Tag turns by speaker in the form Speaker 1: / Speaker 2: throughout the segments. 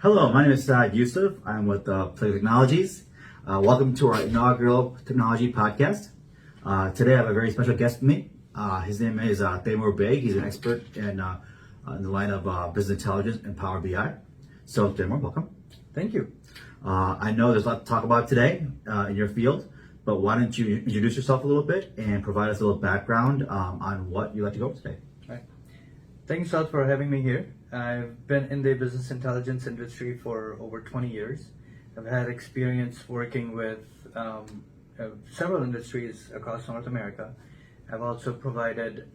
Speaker 1: Hello, my name is Saad Yusuf. I'm with Plego Technologies. Welcome to our inaugural technology podcast. Today I have a very special guest with me. His name is Taimur Baig. He's an expert in the line of business intelligence and Power BI. So Taimur, welcome.
Speaker 2: Thank you.
Speaker 1: I know there's a lot to talk about today in your field, but why don't you introduce yourself a little bit and provide us a little background on what you'd like to go over today.
Speaker 2: Right. Thank you, Saad, for having me here. I've been in the business intelligence industry for over 20 years. I've had experience working with several industries across North America. I've also provided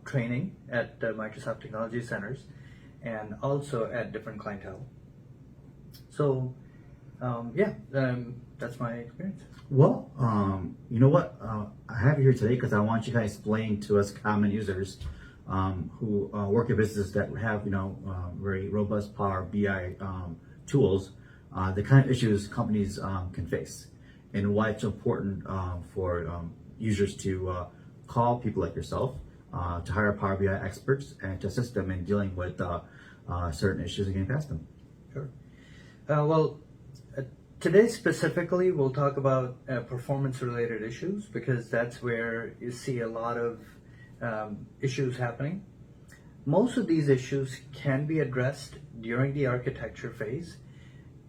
Speaker 2: training at Microsoft Technology Centers and also at different clientele. So, that's my experience.
Speaker 1: Well, you know what? I have you here today because I want you to explain to us common users who work in businesses that have, very robust Power BI tools, the kind of issues companies can face, and why it's important for users to call people like yourself to hire Power BI experts and to assist them in dealing with certain issues and getting past them.
Speaker 2: Sure. Today specifically, we'll talk about performance-related issues because that's where you see a lot of issues happening. Most of these issues can be addressed during the architecture phase.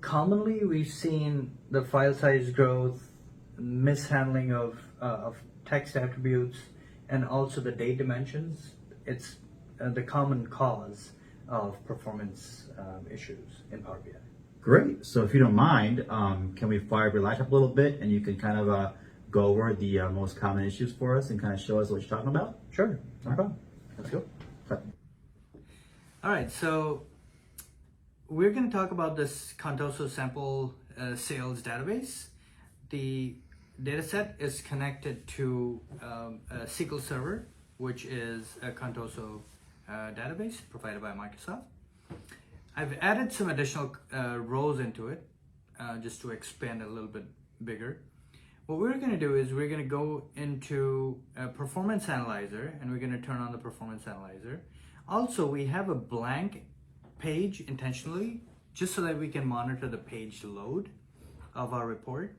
Speaker 2: Commonly, we've seen the file size growth, mishandling of text attributes, and also the date dimensions. It's the common cause of performance issues in Power BI.
Speaker 1: Great. So if you don't mind, can we fire your light up a little bit and you can kind of go over the most common issues for us and kind of show us what you're talking about?
Speaker 2: Sure, no problem. Let's go.
Speaker 1: Okay.
Speaker 2: All right, so we're going to talk about this Contoso sample sales database. The dataset is connected to a SQL Server, which is a Contoso database provided by Microsoft. I've added some additional rows into it just to expand a little bit bigger. What we're going to do is we're going to go into Performance Analyzer and we're going to turn on the Performance Analyzer. Also, we have a blank page intentionally just so that we can monitor the page load of our report.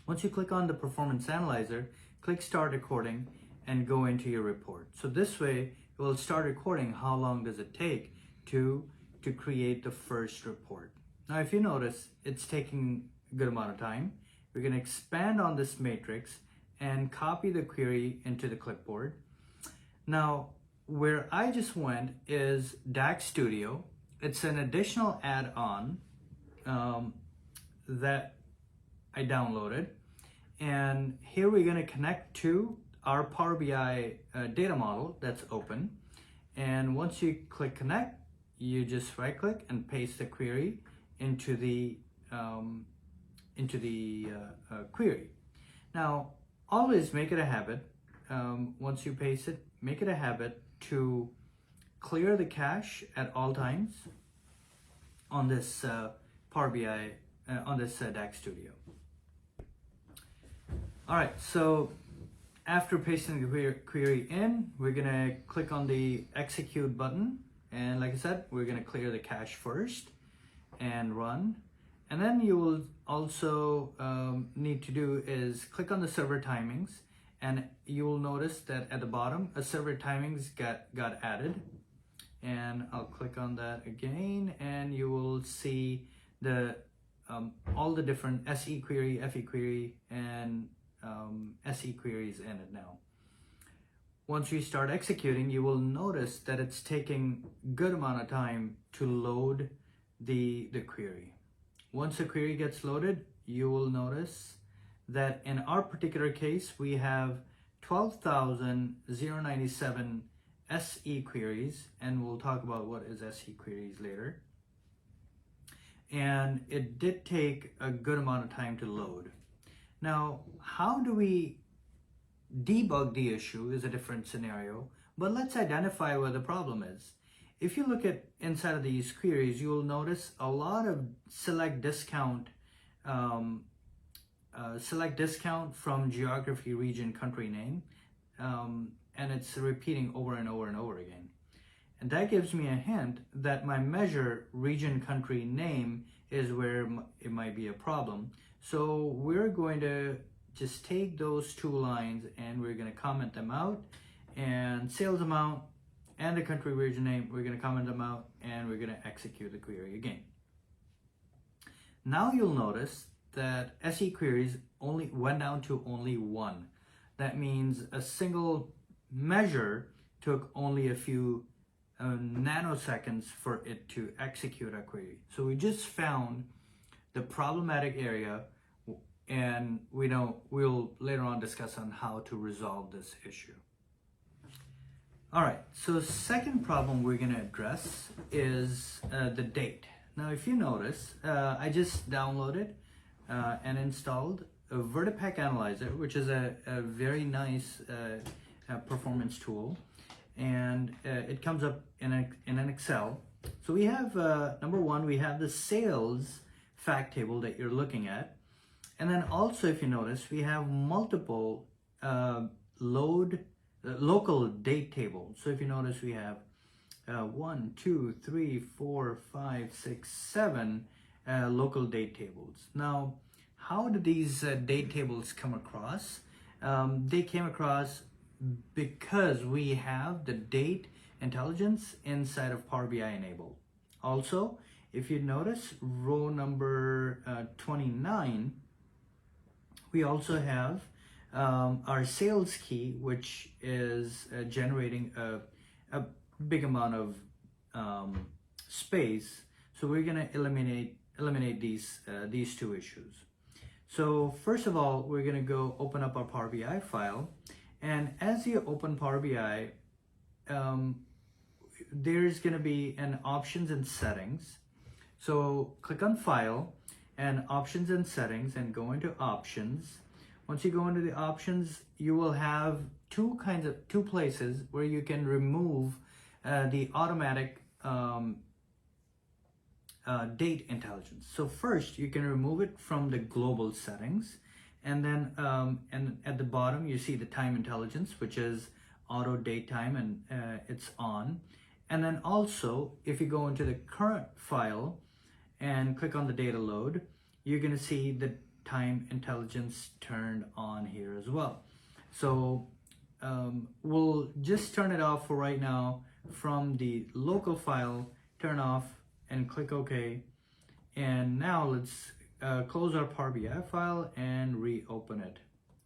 Speaker 2: Once you click on the Performance Analyzer, click Start Recording and go into your report. So this way, it will start recording how long does it take to create the first report. Now, if you notice, it's taking a good amount of time. We're going to expand on this matrix and copy the query into the clipboard. Now, where I just went is DAX Studio. It's an additional add-on that I downloaded. And here we're going to connect to our Power BI data model that's open. And once you click Connect, you just right-click and paste the query into the query. Now, always make it a habit, once you paste it, make it a habit to clear the cache at all times on this Power BI, on this DAX Studio. All right, so after pasting the query in, we're gonna click on the execute button. And like I said, we're gonna clear the cache first and run. And then you will also need to do is click on the server timings, and you will notice that at the bottom, a server timings got added. And I'll click on that again, and you will see the all the different SE query, FE query, and SE queries in it now. Once we start executing, you will notice that it's taking a good amount of time to load the query. Once the query gets loaded, you will notice that in our particular case, we have 12,097 SE queries, and we'll talk about what is SE queries later. And it did take a good amount of time to load. Now, how do we debug the issue is a different scenario, but let's identify where the problem is. If you look at inside of these queries, you will notice a lot of select discount from geography, region, country name, and it's repeating over and over and over again. And that gives me a hint that my measure region country name is where it might be a problem. So we're going to just take those two lines and we're going to comment them out, and sales amount and the country region name, we're going to comment them out, and we're going to execute the query again. Now you'll notice that SE queries only went down to only one. That means a single measure took only a few nanoseconds for it to execute a query. So we just found the problematic area, and we'll later on discuss on how to resolve this issue. All right, so second problem we're going to address is the date. Now, if you notice, I just downloaded and installed a Vertipaq Analyzer, which is a very nice performance tool, and it comes up in an Excel. So we have, number one, we have the sales fact table that you're looking at. And then also, if you notice, we have multiple local date tables. So if you notice, we have 1, 2, 3, 4, 5, 6, 7 local date tables. Now, how did these date tables come across? They came across because we have the date intelligence inside of Power BI enabled. Also, if you notice row number 29, we also have our sales key, which is generating a big amount of space. So we're going to eliminate these two issues. So first of all, we're going to go open up our Power BI file, and as you open Power BI, there's going to be an options and settings. So click on File and Options and Settings and go into Options. Once you go into the options, you will have two places where you can remove the automatic date intelligence. So first, you can remove it from the global settings, and then and at the bottom you see the time intelligence, which is auto date time, and it's on. And then also, if you go into the current file and click on the data load, you're going to see the time intelligence turned on here as well. So we'll just turn it off for right now from the local file, turn off and click OK. And now let's close our Power BI file and reopen it.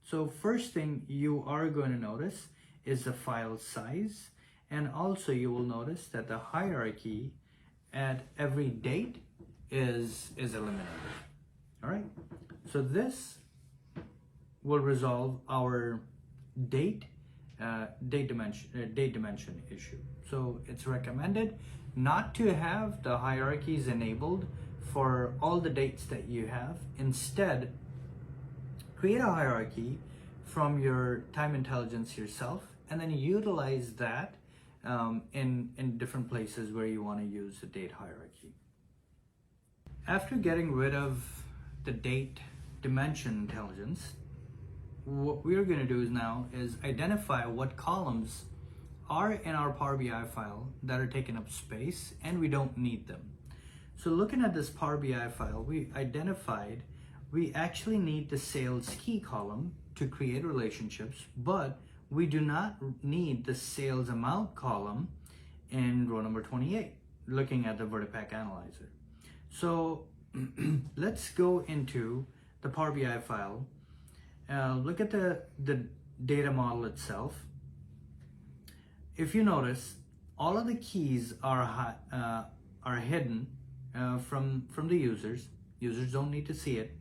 Speaker 2: So first thing you are going to notice is the file size, and also you will notice that the hierarchy at every date is eliminated. All right, so this will resolve our date dimension issue. So it's recommended not to have the hierarchies enabled for all the dates that you have. Instead, create a hierarchy from your time intelligence yourself, and then utilize that in different places where you want to use the date hierarchy. After getting rid of the date dimension intelligence, what we're going to do now is identify what columns are in our Power BI file that are taking up space and we don't need them. So looking at this Power BI file, we identified we actually need the sales key column to create relationships, but we do not need the sales amount column in row number 28, looking at the Vertipaq Analyzer. So let's go into the Power BI file, look at the data model itself. If you notice, all of the keys are hidden from the users. Users don't need to see it.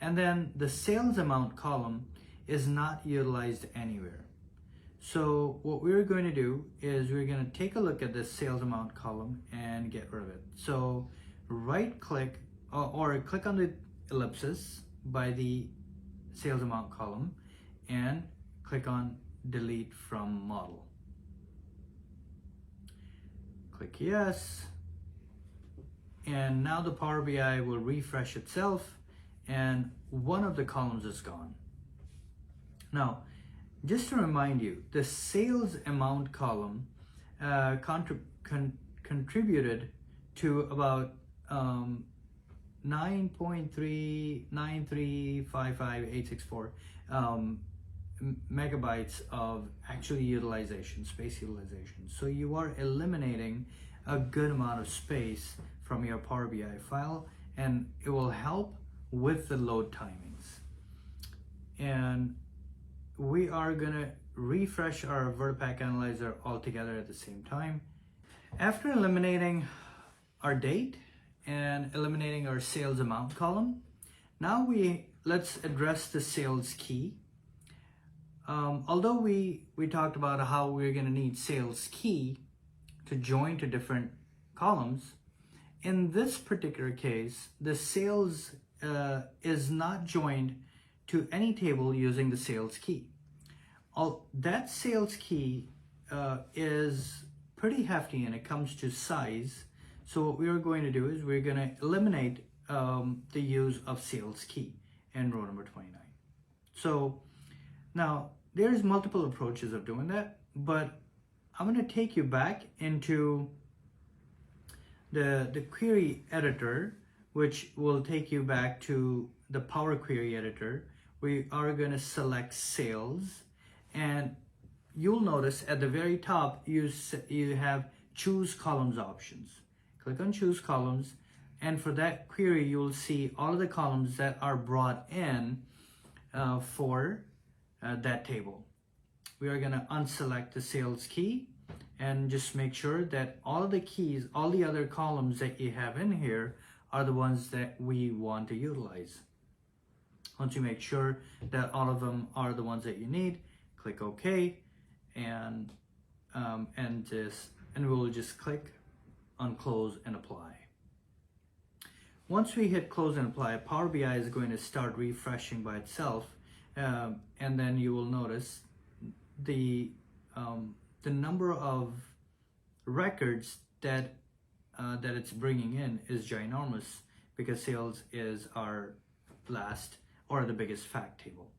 Speaker 2: And then the sales amount column is not utilized anywhere. So what we're going to do is we're going to take a look at this sales amount column and get rid of it. So right click or click on the ellipsis by the sales amount column and click on delete from model. Click yes, and now the Power BI will refresh itself and one of the columns is gone. Now, just to remind you, the sales amount column contributed to about 9.3935864 megabytes of actual utilization, space utilization. So you are eliminating a good amount of space from your Power BI file, and it will help with the load timings. And we are gonna refresh our Vertipaq Analyzer altogether at the same time. After eliminating our date and eliminating our sales amount column, now let's address the sales key. Although we talked about how we're gonna need sales key to join to different columns, in this particular case, the sales is not joined to any table using the sales key. That sales key is pretty hefty and it comes to size. So what we are going to do is we're going to eliminate the use of sales key in row number 29. So now there's multiple approaches of doing that, but I'm going to take you back into the query editor, which will take you back to the Power Query editor. We are going to select sales, and you'll notice at the very top you have choose columns options. Click on choose columns, and for that query you'll see all of the columns that are brought in for that table. We are going to unselect the sales key and just make sure that all of the keys, all the other columns that you have in here are the ones that we want to utilize. Once you make sure that all of them are the ones that you need, click OK, and we'll just click on close and apply. Once we hit close and apply, Power BI is going to start refreshing by itself, and then you will notice the number of records that it's bringing in is ginormous, because sales is our last or the biggest fact table.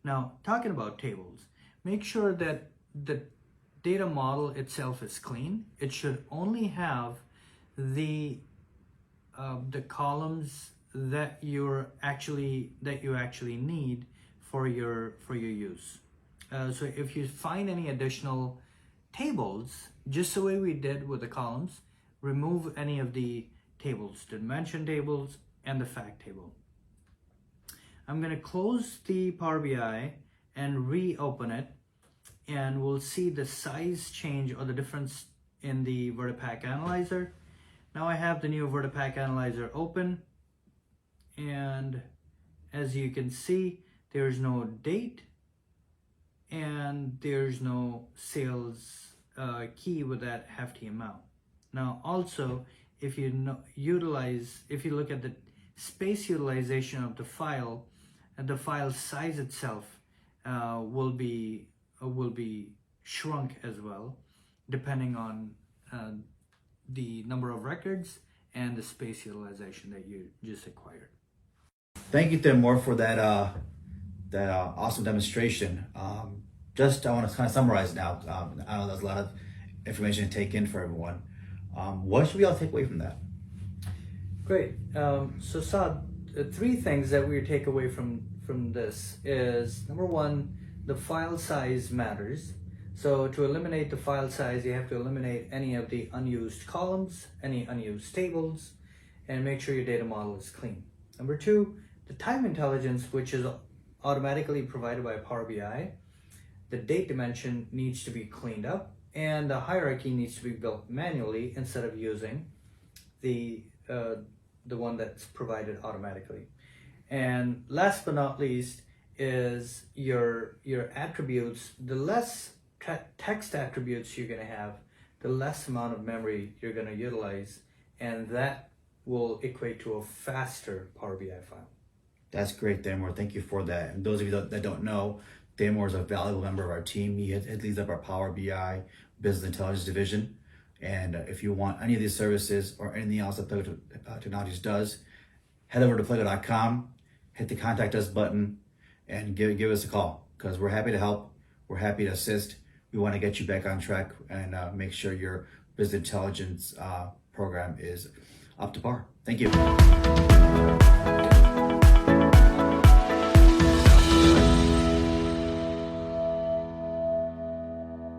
Speaker 2: Now, talking about tables, make sure that the data model itself is clean. It should only have the columns that you actually need for your use. So if you find any additional tables, just the way we did with the columns, remove any of the tables, dimension tables and the fact table. I'm going to close the Power BI and reopen it, and we'll see the size change or the difference in the Vertipaq Analyzer. Now I have the new Vertipaq Analyzer open, and as you can see, there's no date and there's no sales key with that hefty amount. Now also, if you look at the space utilization of the file, and the file size itself will be shrunk as well, depending on the number of records and the space utilization that you just acquired.
Speaker 1: Thank you, Taimur, for that awesome demonstration. I want to kind of summarize now. I know there's a lot of information to take in for everyone. What should we all take away from that?
Speaker 2: Great. So Saad, three things that we take away from this is, number one, the file size matters. So to eliminate the file size, you have to eliminate any of the unused columns, any unused tables, and make sure your data model is clean. Number two, the time intelligence, which is automatically provided by Power BI, the date dimension needs to be cleaned up, and the hierarchy needs to be built manually instead of using the one that's provided automatically. And last but not least is your attributes. The less text attributes you're going to have, the less amount of memory you're going to utilize, and that will equate to a faster Power BI file.
Speaker 1: That's great, Taimur. Thank you for that. And those of you that don't know, Taimur is a valuable member of our team. He leads up our Power BI Business Intelligence Division. And if you want any of these services or anything else that Plego Technologies does, head over to Plego.com, hit the Contact Us button, and give us a call, because we're happy to help. We're happy to assist. We want to get you back on track and make sure you're business intelligence program is up to par. Thank you.